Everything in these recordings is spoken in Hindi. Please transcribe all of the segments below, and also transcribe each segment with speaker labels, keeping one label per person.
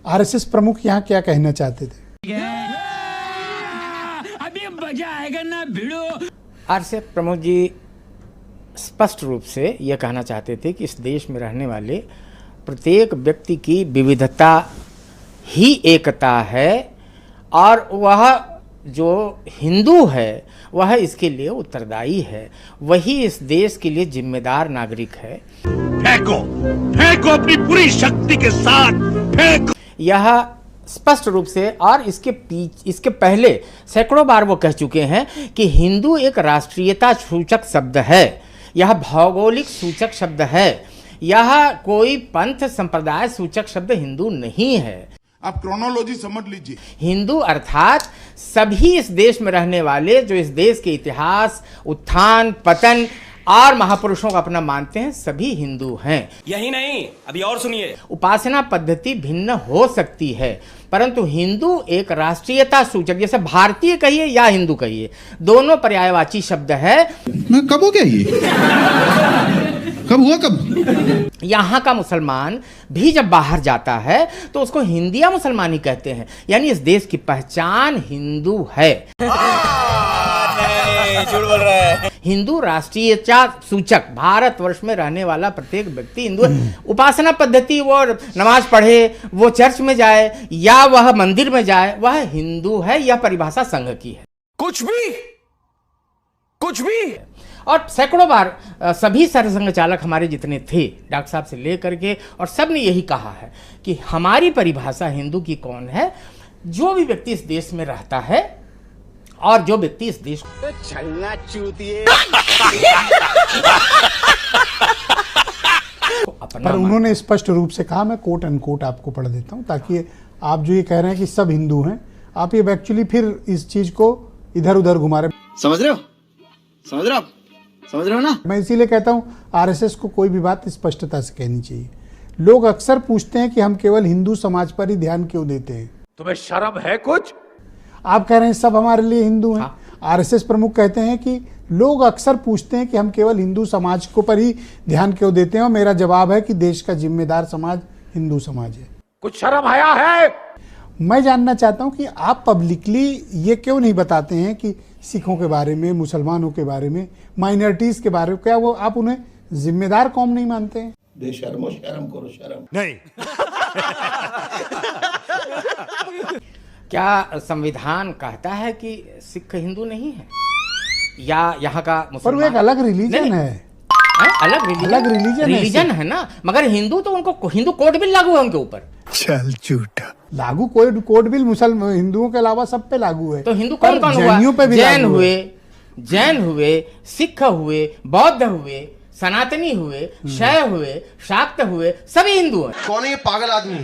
Speaker 1: आरएसएस प्रमुख यहाँ क्या कहना चाहते थे?
Speaker 2: अभी मजा आएगा ना भिड़ो।
Speaker 3: आरएसएस प्रमुख जी स्पष्ट रूप से यह कहना चाहते थे कि इस देश में रहने वाले प्रत्येक व्यक्ति की विविधता ही एकता है और वह जो हिंदू है वह इसके लिए उत्तरदायी है, वही इस देश के लिए जिम्मेदार नागरिक है।
Speaker 4: फेंको फेंको अपनी पूरी शक्ति के साथ फेंको।
Speaker 3: यह स्पष्ट रूप से और इसके पहले सैकड़ों बार वो कह चुके हैं कि हिंदू एक राष्ट्रीयता सूचक शब्द है, यह भौगोलिक सूचक शब्द है, यह कोई पंथ संप्रदाय सूचक शब्द हिंदू नहीं है।
Speaker 5: आप क्रोनोलॉजी समझ लीजिए।
Speaker 3: हिंदू अर्थात सभी इस देश में रहने वाले जो इस देश के इतिहास, उत्थान, पतन और महापुरुषों को अपना मानते हैं, सभी हिंदू हैं।
Speaker 6: यही नहीं, अभी और सुनिए।
Speaker 3: उपासना पद्धति भिन्न हो सकती है, परंतु हिंदू एक राष्ट्रीयता सूचक, जैसे भारतीय कहिए या हिंदू कहिए, दोनों पर्यायवाची शब्द है।
Speaker 7: मैं कब हो गया ये? कब हुआ कब?
Speaker 3: यहाँ का मुसलमान भी जब बाहर जाता है तो उसको हिंदिया मुसलमान ही कहते हैं, यानी इस देश की पहचान हिंदू है।
Speaker 6: झूठ बोल रहा है।
Speaker 3: हिंदू राष्ट्रीयता सूचक, भारतवर्ष में रहने वाला प्रत्येक व्यक्ति हिंदू है। उपासना पद्धति, वो नमाज पढ़े, वो चर्च में जाए या वह मंदिर में जाए, वह हिंदू है। यह परिभाषा संघ की है।
Speaker 6: कुछ भी।
Speaker 3: और सैकड़ों बार सभी सरसंघ चालक हमारे जितने थे, डॉक्टर साहब से लेकर के, और सब ने यही कहा है कि हमारी परिभाषा हिंदू की कौन है? जो भी व्यक्ति इस देश में रहता है और जो व्यक्ति इस देश को
Speaker 4: छलना चूतिए।
Speaker 1: पर उन्होंने स्पष्ट रूप से कहा, मैं कोट अनकोट आपको पढ़ देता हूं ताकि आप जो ये कह रहे हैं कि सब हिंदू हैं, आप ये एक्चुअली फिर इस चीज को इधर उधर घुमा रहे।
Speaker 7: समझ रहे हो ना?
Speaker 1: मैं इसीलिए कहता हूं आरएसएस को कोई भी बात स्पष्टता से कहनी चाहिए। लोग अक्सर पूछते हैं कि हम केवल हिंदू समाज पर ही ध्यान क्यों देते हैं।
Speaker 4: तुम्हें शर्म है कुछ?
Speaker 1: आप कह रहे हैं सब हमारे लिए हिंदू हैं।
Speaker 3: हाँ।
Speaker 1: आरएसएस प्रमुख कहते हैं कि लोग अक्सर पूछते हैं कि हम केवल हिंदू समाज को पर ही ध्यान क्यों देते हैं, और मेरा जवाब है कि देश का जिम्मेदार समाज हिंदू समाज है।
Speaker 4: कुछ शर्म आया है?
Speaker 1: मैं जानना चाहता हूं कि आप पब्लिकली ये क्यों नहीं बताते हैं कि सिखों के बारे में, मुसलमानों के बारे में, माइनॉरिटीज के बारे में, क्या वो आप उन्हें जिम्मेदार कौम नहीं मानते हैं?
Speaker 5: बेशर्मो शर्म करो शर्म।
Speaker 4: नहीं।
Speaker 3: क्या संविधान कहता है कि सिख हिंदू नहीं है या यहाँ का
Speaker 1: पर वो
Speaker 3: मुसलमान?
Speaker 1: एक अलग रिलीजन है।
Speaker 3: अलग रिलीजन है ना, मगर हिंदू तो उनको हिंदू कोड बिल लागू है उनके ऊपर।
Speaker 7: चल झूठा।
Speaker 1: लागू कोड बिल मुसलमान हिंदुओं के अलावा सब पे लागू है।
Speaker 3: तो हिंदू कौन कौन
Speaker 1: जैनियों पे
Speaker 3: हुआ?
Speaker 1: भी
Speaker 3: जैन हुए, सिख हुए, बौद्ध हुए, सनातनी हुए, शैव हुए, शाक्त हुए, सभी हिंदू हैं।
Speaker 8: कौन है ये पागल आदमी?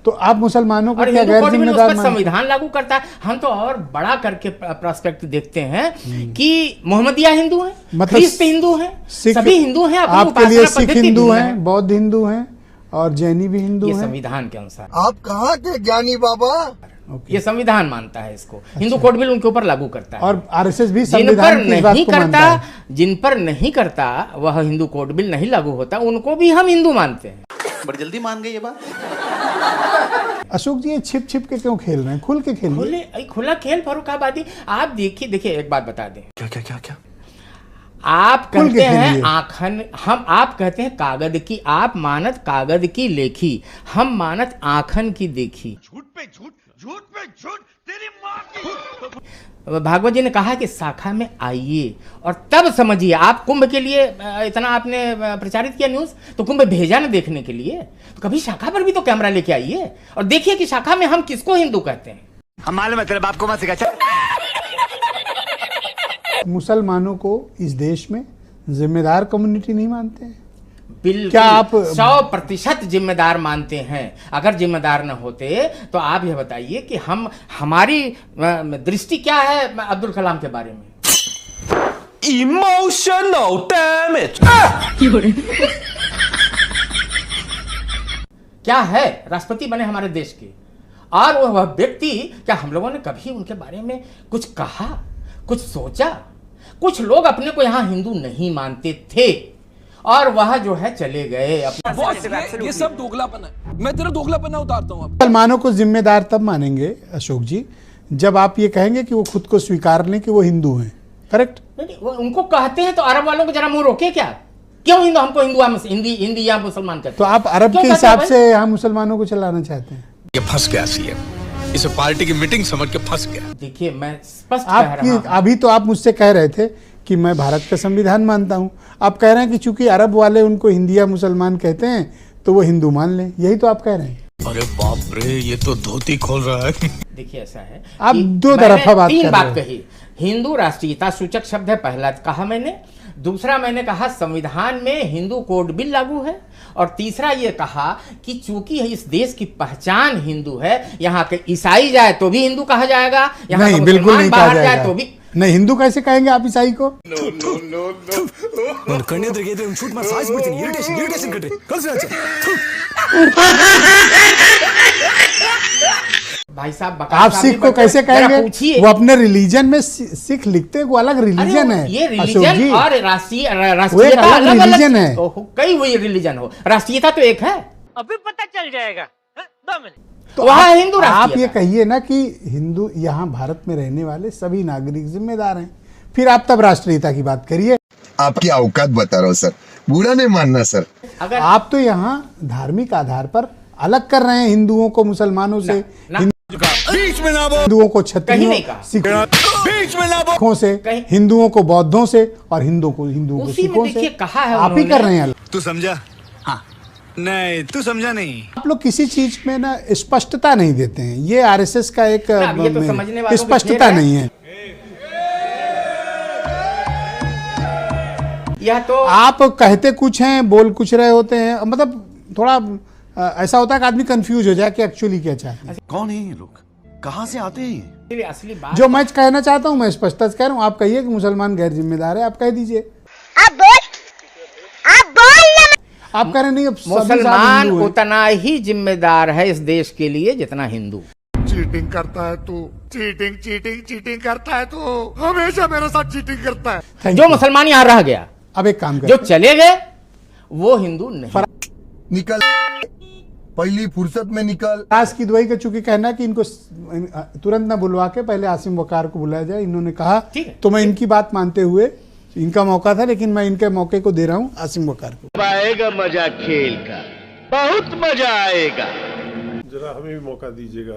Speaker 1: तो आप मुसलमानों को
Speaker 3: और
Speaker 1: क्या
Speaker 3: हिंदू
Speaker 1: गैर
Speaker 3: कोड बिल उस
Speaker 1: जिम्मेदार
Speaker 3: पर
Speaker 1: मानते हैं?
Speaker 3: संविधान लागू करता है। हम तो और बड़ा करके प्रोस्पेक्ट देखते हैं कि मोहम्मदिया हिंदू हैं,
Speaker 1: मतलब
Speaker 3: ख्रिस्त हिंदू हैं,
Speaker 1: सिख,
Speaker 3: सभी हिंदू हैं। अपनी
Speaker 1: आपके लिए
Speaker 3: उपासना
Speaker 1: सिख
Speaker 3: पद्धति
Speaker 1: हिंदू
Speaker 3: भिन्न
Speaker 1: हैं, बौद्ध हिंदू हैं और जैनी भी हिंदू
Speaker 3: ये
Speaker 1: हैं।
Speaker 3: संविधान के अनुसार,
Speaker 8: आप कहाँ के ज्ञानी बाबा?
Speaker 3: ये संविधान मानता है इसको। हिंदू कोड बिल उनके ऊपर लागू करता है।
Speaker 1: और आरएसएस भी
Speaker 3: जिन पर
Speaker 1: संविधान की इस बात
Speaker 3: नहीं
Speaker 1: को मानता है।
Speaker 3: जिन पर नहीं करता वह हिंदू कोड बिल नहीं लागू होता, उनको भी हम हिंदू मानते हैं।
Speaker 8: बड़ी जल्दी मान गए ये बात।
Speaker 1: अशोक जी, ये छिप छिप के क्यों खेल रहे हैं? खुल के खेलिए।
Speaker 3: खुला खेल फर्रुखाबादी। आप देखिए एक बात बता दें।
Speaker 8: क्या?
Speaker 3: आप
Speaker 1: खुल के
Speaker 3: कहते हैं
Speaker 1: खेलिए।
Speaker 3: आखन, आप कहते हैं कागद की, आप मानत कागद की लेखी, हम मानत आखन की देखी।
Speaker 4: झूठ पे झूठ, झूठ पे झूठ, तेरी माँ की।
Speaker 3: भागवत जी ने कहा कि शाखा में आइए और तब समझिए। आप कुंभ के लिए इतना आपने प्रचारित किया न्यूज, तो कुंभ भेजा ना देखने के लिए, तो कभी शाखा पर भी तो कैमरा लेके आइए और देखिए कि शाखा में हम किसको हिंदू कहते हैं।
Speaker 6: हम मालूम है तेरे बाप को मत सिखा।
Speaker 1: मुसलमानों को इस देश में जिम्मेदार कम्युनिटी नहीं मानते हैं?
Speaker 3: बिल्कुल,
Speaker 1: क्या आप
Speaker 3: 100% जिम्मेदार मानते हैं। अगर जिम्मेदार न होते तो आप यह बताइए कि हमारी दृष्टि क्या है अब्दुल कलाम के बारे में?
Speaker 6: Emotional damage.
Speaker 3: क्या है? राष्ट्रपति बने हमारे देश के, और वह व्यक्ति, क्या हम लोगों ने कभी उनके बारे में कुछ कहा, कुछ सोचा? कुछ लोग अपने को यहाँ हिंदू नहीं मानते थे और वह जो है चले गए।
Speaker 6: ये सब दोगलापन है।
Speaker 9: मैं तेरा दोगलापना उतारता हूँ अब।
Speaker 1: मुसलमानों को जिम्मेदार तब मानेंगे अशोक जी जब आप ये कहेंगे कि वो खुद को स्वीकार लें कि वो हिंदू हैं, करेक्ट?
Speaker 3: नहीं, वो उनको कहते हैं तो अरब वालों को जरा मुंह रोके क्या? क्यों हिंदू हमको हिंदी या मुसलमान कहते हैं?
Speaker 1: तो आप अरब के हिसाब से यहाँ मुसलमानों को चलाना चाहते हैं?
Speaker 7: ये फंस गया सीएम, इसे पार्टी की मीटिंग समझ के फंस गया।
Speaker 3: देखिए मैं स्पष्ट कह रहा हूं।
Speaker 1: अभी तो आप मुझसे कह रहे थे कि मैं भारत का संविधान मानता हूं, आप कह रहे हैं कि चूंकि अरब वाले उनको हिंदी या मुसलमान कहते हैं तो वो हिंदू मान लें, यही तो आप कह रहे हैं।
Speaker 7: अरे बाप रे, ये तो धोती खोल रहा है।
Speaker 3: देखिए ऐसा है,
Speaker 1: आप दो तरफा बात कर रहे हैं।
Speaker 3: तीन बात कही, हिंदू राष्ट्रीयता सूचक शब्द है, पहला कहा मैंने, दूसरा मैंने कहा संविधान में हिंदू कोड बिल लागू है, और तीसरा ये कहा कि चूंकि इस देश की पहचान हिंदू है, यहाँ के ईसाई जाए तो भी हिंदू कहा जाएगा, यहाँ
Speaker 1: नहीं, बिल्कुल नहीं कहा जाएगा।
Speaker 3: तो भी
Speaker 1: नहीं, हिंदू कैसे कहेंगे आप ईसाई को?
Speaker 3: भाई साहब
Speaker 1: आप सिख को कैसे कहेंगे? वो अपने रिलीजन में सिख लिखते हैं, वो अलग रिलीजन है।
Speaker 3: ये रिलीजन और राष्ट्रीयता
Speaker 1: अलग रिलीजन है।
Speaker 3: कई हुई रिलीजन हो, राष्ट्रीयता तो एक है।
Speaker 2: अभी पता चल जाएगा, 2 मिनट।
Speaker 1: तो
Speaker 3: वहाँ हिंदू
Speaker 1: आप ये कहिए ना कि हिंदू यहाँ भारत में रहने वाले सभी नागरिक जिम्मेदार हैं, फिर आप तब राष्ट्रीयता की बात करिए।
Speaker 10: आपकी औकात बता रहा हूँ सर, बुरा नहीं मानना सर।
Speaker 3: अगर
Speaker 1: आप तो यहाँ धार्मिक आधार पर अलग कर रहे हैं हिंदुओं को मुसलमानों से, हिंदुओं को क्षत्रियों, सिखों से, हिंदुओं को बौद्धों से, और हिंदुओं को सिखों से।
Speaker 3: कहा है
Speaker 1: आप ही कर रहे हैं।
Speaker 7: तू समझा? हाँ। नहीं, तू समझा नहीं।
Speaker 1: आप लोग किसी चीज में ना स्पष्टता नहीं देते हैं, ये आरएसएस का एक स्पष्टता नहीं है।
Speaker 3: या तो
Speaker 1: आप कहते कुछ हैं, बोल कुछ रहे होते हैं, मतलब थोड़ा ऐसा होता है कि आदमी कंफ्यूज हो जाए कि एक्चुअली क्या चाहते हैं।
Speaker 8: कौन है ये लोग, कहाँ से आते हैं?
Speaker 3: असली बात
Speaker 1: जो मैं कहना चाहता हूँ मैं स्पष्टता से कह रहा हूँ, आप कहिए कि मुसलमान गैर जिम्मेदार है, आप कह दीजिए। आप कह रहे नहीं,
Speaker 3: मुसलमान उतना ही जिम्मेदार है इस देश के लिए जितना हिंदू।
Speaker 5: चीटिंग करता है तू, चीटिंग करता है तू, हमेशा मेरे साथ चीटिंग करता है।
Speaker 3: जो मुसलमान यहाँ रह गया,
Speaker 1: अब एक काम
Speaker 3: जो चले गए वो हिंदू नहीं।
Speaker 10: निकल, पहली फुर्सत में निकल।
Speaker 1: फराज की दुआई का चूंकि कहना कि इनको तुरंत ना बुलवा के पहले आसिम वकार को बुलाया जाए, इन्होंने कहा, तो मैं इनकी बात मानते हुए, इनका मौका था लेकिन मैं इनके मौके को दे रहा हूँ आसिम वकार को।
Speaker 4: आएगा मजा खेल का, बहुत मजा आएगा।
Speaker 5: जरा हमें भी मौका दीजिएगा।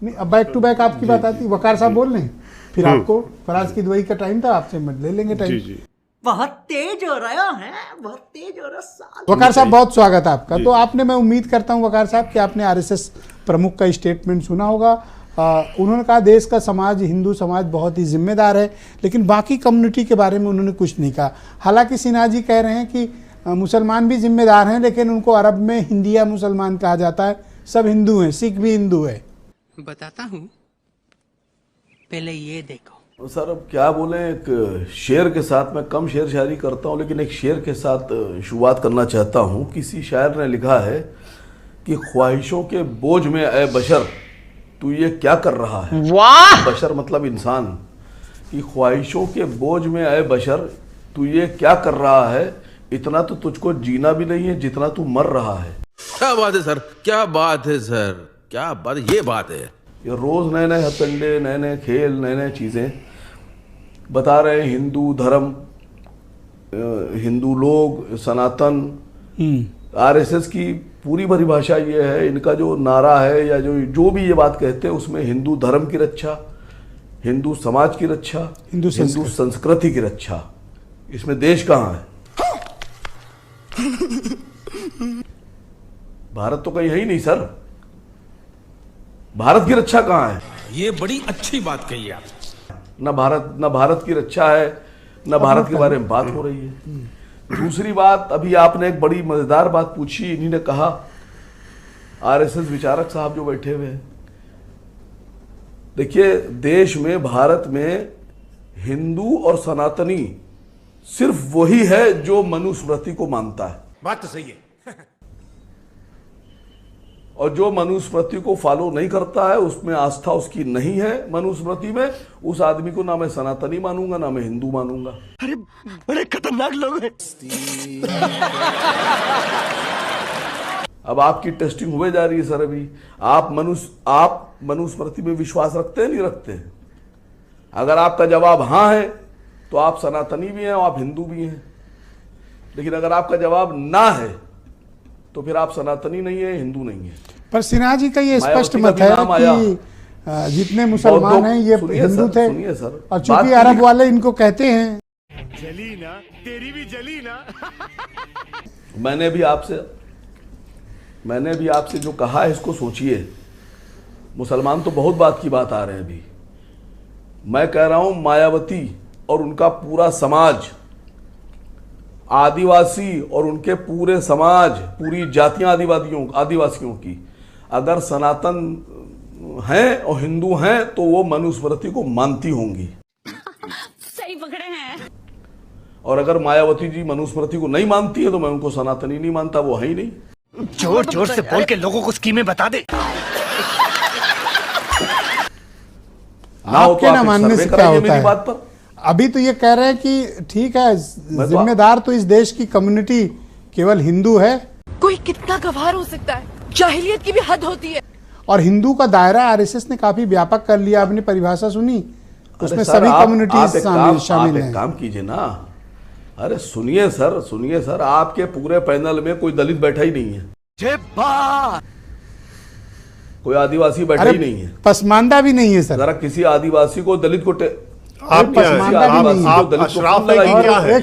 Speaker 1: नहीं, अब बैक टू बैक आपकी बात आती, वकार साहब बोल रहे हैं, फिर आपको फराज की दुआई का टाइम था, आपसे ले लेंगे टाइम।
Speaker 5: जी।
Speaker 2: बहुत तेज हो रहा है, बहुत तेज हो रहा।
Speaker 1: वकार साहब बहुत स्वागत है आपका। तो आपने, मैं उम्मीद करता हूं वकार साहब कि आपने आरएसएस प्रमुख का स्टेटमेंट सुना होगा। उन्होंने कहा देश का समाज, हिंदू समाज बहुत ही जिम्मेदार है, लेकिन बाकी कम्युनिटी के बारे में उन्होंने कुछ नहीं कहा। हालांकि सिन्हा जी कह रहे हैं कि मुसलमान भी जिम्मेदार हैं, लेकिन उनको अरब में हिंदिया मुसलमान कहा जाता है, सब हिंदू हैं, सिख भी हिंदू है।
Speaker 2: बताता हूँ, पहले ये देखो।
Speaker 11: सर अब क्या बोलें, एक शेर के साथ, मैं कम शेर शायरी करता हूँ लेकिन एक शेर के साथ शुरुआत करना चाहता हूँ। किसी शायर ने लिखा है कि ख्वाहिशों के बोझ में ए बशर तू ये क्या कर रहा है।
Speaker 3: वाह!
Speaker 11: बशर मतलब इंसान, कि ख्वाहिशों के बोझ में ए बशर तू ये क्या कर रहा है, इतना तो तुझको जीना भी नहीं है जितना तू मर रहा है।
Speaker 7: क्या बात है सर, क्या बात है सर, क्या बात है, ये बात है।
Speaker 11: ये रोज नए नए हथकंडे, नए नए खेल, नए नए चीजें बता रहे हैं। हिंदू धर्म, हिंदू लोग, सनातन, आरएसएस की पूरी परिभाषा ये है, इनका जो नारा है या जो भी ये बात कहते हैं उसमें हिंदू धर्म की रक्षा, हिंदू समाज की रक्षा, हिंदू संस्कृति की रक्षा। इसमें देश कहाँ है? भारत तो कहीं है ही नहीं सर। भारत की रक्षा कहाँ है?
Speaker 7: ये बड़ी अच्छी बात कही आप।
Speaker 11: न भारत की रक्षा है, न भारत के बारे में बात हो रही है। दूसरी बात, अभी आपने एक बड़ी मजेदार बात पूछी, इन्हीं ने कहा, आरएसएस विचारक साहब जो बैठे हुए हैं, देखिए देश में, भारत में हिंदू और सनातनी सिर्फ वही है जो मनुस्मृति को मानता है।
Speaker 7: बात तो सही है।
Speaker 11: और जो मनुस्मृति को फॉलो नहीं करता है, उसमें आस्था उसकी नहीं है मनुस्मृति में, उस आदमी को ना मैं सनातनी मानूंगा ना मैं हिंदू मानूंगा।
Speaker 8: अरे बड़े खतरनाक लोग हैं।
Speaker 11: अब आपकी टेस्टिंग हुए जा रही है सर। अभी आप मनुस्मृति में विश्वास रखते हैं नहीं रखते हैं? अगर आपका जवाब हाँ है तो आप सनातनी भी हैं और आप हिंदू भी हैं। लेकिन अगर आपका जवाब ना है तो फिर आप सनातनी नहीं है, हिंदू नहीं है।
Speaker 1: पर सिन्हा जी का ये स्पष्ट मत है कि जितने मुसलमान हैं ये हिंदू थे, और चूंकि अरब वाले इनको कहते हैं।
Speaker 5: जली ना, तेरी भी जली ना।
Speaker 11: मैंने भी आपसे जो कहा है इसको सोचिए। मुसलमान तो बहुत बात की बात आ रहे हैं अभी। मैं कह रहा हूं मायावती और उनका पूरा समाज, आदिवासी और उनके पूरे समाज, पूरी जातियां आदिवासियों की अगर सनातन हैं और हिंदू हैं तो वो मनुस्मृति को मानती होंगी।
Speaker 2: सही पकड़े हैं।
Speaker 11: और अगर मायावती जी मनुस्मृति को नहीं मानती है तो मैं उनको सनातनी नहीं मानता, वो है ही नहीं।
Speaker 6: जोर जोर से बोल के लोगों को स्कीमें बता दे।
Speaker 1: आपके ना मानने से क्या होता है? बात पर अभी तो ये कह रहे हैं कि ठीक है, जिम्मेदार तो इस देश की कम्युनिटी केवल हिंदू है।
Speaker 12: कोई कितना गवार हो सकता है, जाहिलियत की भी हद होती है।
Speaker 1: और हिंदू का दायरा आरएसएस ने काफी व्यापक कर लिया। आपने परिभाषा सुनी, उसमें सभी कम्युनिटीज शामिल हैं।
Speaker 11: काम कीजिए ना। अरे सुनिए सर, आपके पूरे पैनल में कोई दलित बैठा ही नहीं है, कोई आदिवासी बैठा ही नहीं है,
Speaker 1: पसमांदा भी नहीं है सर।
Speaker 11: जरा किसी आदिवासी को दलित को
Speaker 1: एक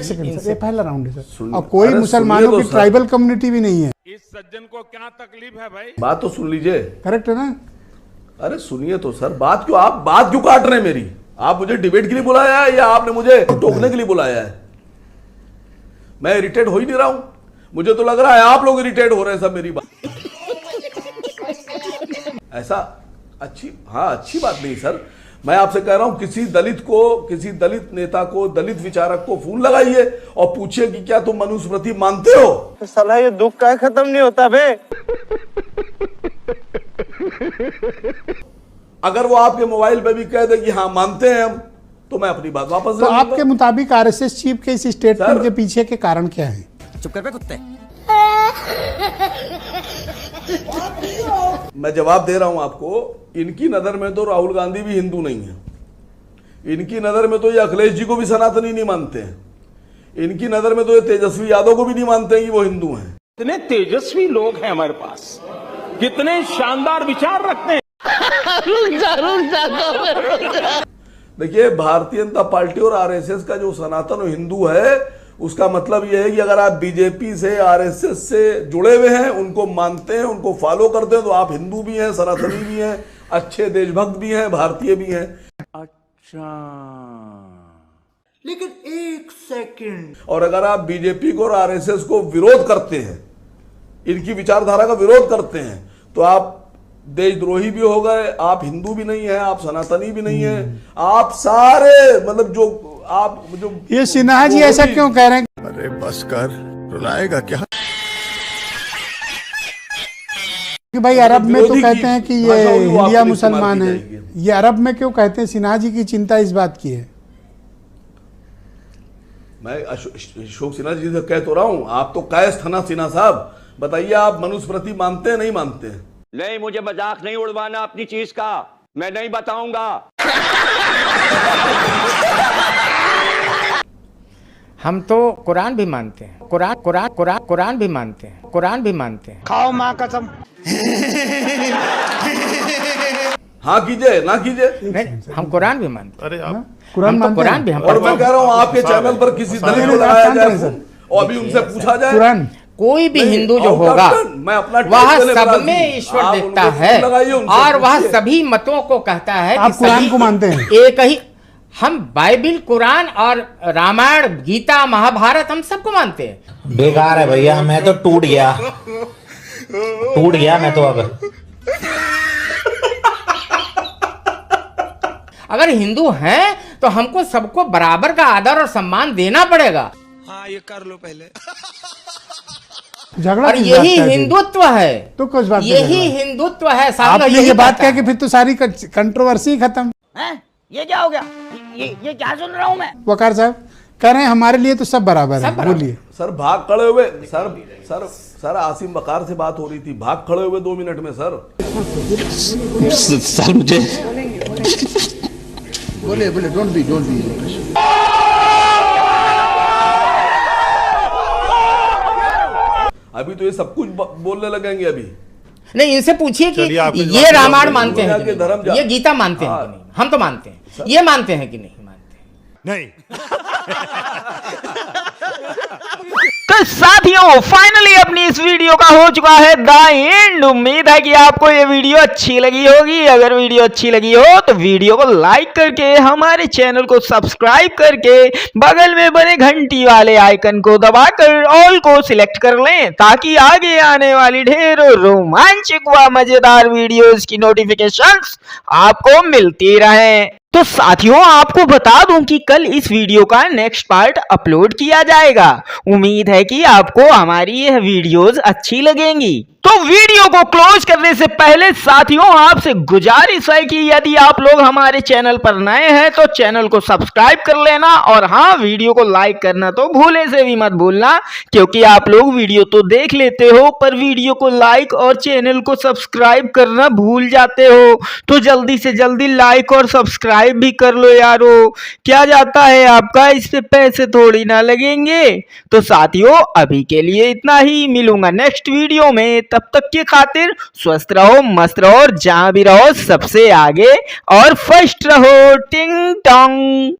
Speaker 1: सेकंड सर, ये पहला राउंड है सर। और कोई मुसलमानों की ट्राइबल कम्युनिटी भी नहीं है।
Speaker 4: इस सज्जन को क्या तकलीफ है भाई?
Speaker 11: बात तो सुन लीजिए।
Speaker 1: करेक्ट है ना?
Speaker 11: अरे सुनिए तो सर, बात क्यों काट रहे हैं मेरी? आप मुझे डिबेट के लिए बुलाया है या आपने मुझे टोकने के लिए बुलाया है? मैं इरिटेट हो ही नहीं रहा हूं। मुझे तो लग रहा है आप लोग इरिटेट हो रहे हैं सब मेरी बात। ऐसा अच्छी बात नहीं सर। मैं आपसे कह रहा हूं किसी दलित नेता को, दलित विचारक को फोन लगाइए और पूछिए कि क्या तुम मनुस्मृति मानते हो?
Speaker 6: तो साला ये दुख का खत्म नहीं होता बे।
Speaker 11: अगर वो आपके मोबाइल पे भी कह दे कि हाँ मानते हैं हम, तो मैं अपनी बात वापस
Speaker 1: तो आपके मुताबिक आरएसएस चीफ के इस स्टेटमेंट के पीछे के कारण क्या है?
Speaker 6: चुप कर बे कुत्ते।
Speaker 11: मैं जवाब दे रहा हूं आपको। इनकी नजर में तो राहुल गांधी भी हिंदू नहीं है। इनकी नजर में तो ये अखिलेश जी को भी सनातनी नहीं मानते हैं। इनकी नजर में तो ये तेजस्वी यादव को भी नहीं मानते हैं कि वो हिंदू हैं।
Speaker 4: कितने तेजस्वी लोग हैं हमारे पास, कितने शानदार विचार रखते हैं।
Speaker 11: देखिए, भारतीय जनता पार्टी और आरएसएस का जो सनातन हिंदू है, उसका मतलब यह है कि अगर आप बीजेपी से, आरएसएस से जुड़े हुए हैं, उनको मानते हैं, उनको फॉलो करते हैं, तो आप हिंदू भी हैं, सनातनी भी हैं, अच्छे देशभक्त भी हैं, भारतीय भी हैं।
Speaker 4: अच्छा,
Speaker 2: लेकिन एक सेकंड,
Speaker 11: और अगर आप बीजेपी को और आरएसएस को विरोध करते हैं, इनकी विचारधारा का विरोध करते हैं, तो आप देशद्रोही भी हो गए, आप हिंदू भी नहीं है, आप सनातनी भी नहीं है, आप सारे मतलब जो
Speaker 1: ये सिन्हा जी ऐसा क्यों कह रहे हैं?
Speaker 5: अरे बस कर, रुलाएगा क्या?
Speaker 1: कि भाई अरब में तो कहते हैं कि ये इंडिया मुसलमान है, ये अरब में क्यों कहते हैं? सिन्हा जी की चिंता इस बात की है।
Speaker 11: मैं अशोक सिन्हा जी से कह तो रहा हूं, आप तो कैस थे ना सिन्हा साहब। बताइए, आप मनुस्मृति मानते हैं नहीं मानते हैं?
Speaker 6: नहीं, मुझे मजाक नहीं उड़वाना अपनी चीज का, मैं नहीं बताऊंगा।
Speaker 3: हम तो कुरान भी मानते हैं, कुरान भी मानते हैं, कुरान भी मानते हैं।
Speaker 6: खाओ माँ कसम।
Speaker 11: हाँ कीजिए, ना कीजिए।
Speaker 3: नहीं, हम कुरान भी मानते हैं।
Speaker 5: अरे आप
Speaker 1: कुरान
Speaker 3: भी हम।
Speaker 11: और मैं कह रहा हूँ आपके चैनल पर किसी दलित को लगाया जाए और अभी उनसे पूछा जाए,
Speaker 1: कुरान
Speaker 3: कोई भी हिंदू जो होगा वह सब में ईश्वर देखता है और वह सभी मतों को कहता है।
Speaker 1: आप कुरान को मानते हैं?
Speaker 3: एक ही, हम बाइबिल, कुरान और रामायण, गीता, महाभारत, हम सबको मानते हैं।
Speaker 13: बेकार है भैया, मैं तो टूट गया मैं तो। अब
Speaker 3: अगर हिंदू हैं तो हमको सबको बराबर का आदर और सम्मान देना पड़ेगा।
Speaker 6: हाँ, ये कर लो पहले।
Speaker 1: झगड़ा
Speaker 3: और यही हिंदुत्व है।
Speaker 1: तो कुछ बात,
Speaker 3: यही हिंदुत्व है।
Speaker 1: आपने ये बात कह के फिर तो सारी कंट्रोवर्सी खत्म।
Speaker 2: ये क्या हो गया? ये क्या सुन रहा हूँ मैं?
Speaker 1: वकार साहब, कह रहे हैं हमारे लिए तो सब बराबर है। बोलिए
Speaker 11: सर, भाग खड़े हुए सर आसिम बकार से बात हो रही थी, भाग खड़े हुए 2 मिनट में सर।
Speaker 7: सर मुझे बोले डोंट बी
Speaker 11: अभी तो ये सब कुछ बोलने लगेंगे अभी।
Speaker 3: नहीं, इनसे पूछिए कि ये रामायण मानते हैं कि नहीं, ये गीता मानते हैं कि नहीं। हम तो मानते हैं, ये मानते हैं कि नहीं मानते?
Speaker 4: नहीं।
Speaker 14: तो साथियों फाइनली अपनी इस वीडियो का हो चुका है द एंड। उम्मीद है कि आपको ये वीडियो अच्छी लगी होगी। अगर वीडियो अच्छी लगी हो तो वीडियो को लाइक करके हमारे चैनल को सब्सक्राइब करके बगल में बने घंटी वाले आइकन को दबाकर ऑल को सिलेक्ट कर लें, ताकि आगे आने वाली ढेरों रोमांचक व मजेदार वीडियोस की नोटिफिकेशंस आपको मिलती रहें। तो साथियों आपको बता दूं कि कल इस वीडियो का नेक्स्ट पार्ट अपलोड किया जाएगा। उम्मीद है कि आपको हमारी यह वीडियोस अच्छी लगेंगी। तो वीडियो को क्लोज करने से पहले साथियों आपसे गुजारिश है कि यदि आप लोग हमारे चैनल पर नए हैं तो चैनल को सब्सक्राइब कर लेना, और हाँ, वीडियो को लाइक करना तो भूले से भी मत भूलना, क्योंकि आप लोग वीडियो तो देख लेते हो पर वीडियो को लाइक और चैनल को सब्सक्राइब करना भूल जाते हो। तो जल्दी से जल्दी लाइक और सब्सक्राइब भी कर लो यारो, क्या जाता है आपका, इस पे पैसे थोड़ी ना लगेंगे। तो साथियों अभी के लिए इतना ही, मिलूंगा नेक्स्ट वीडियो में। तब तक के खातिर स्वस्थ रहो, मस्त रहो और जहां भी रहो सबसे आगे और फर्स्ट रहो। टिंग टोंग।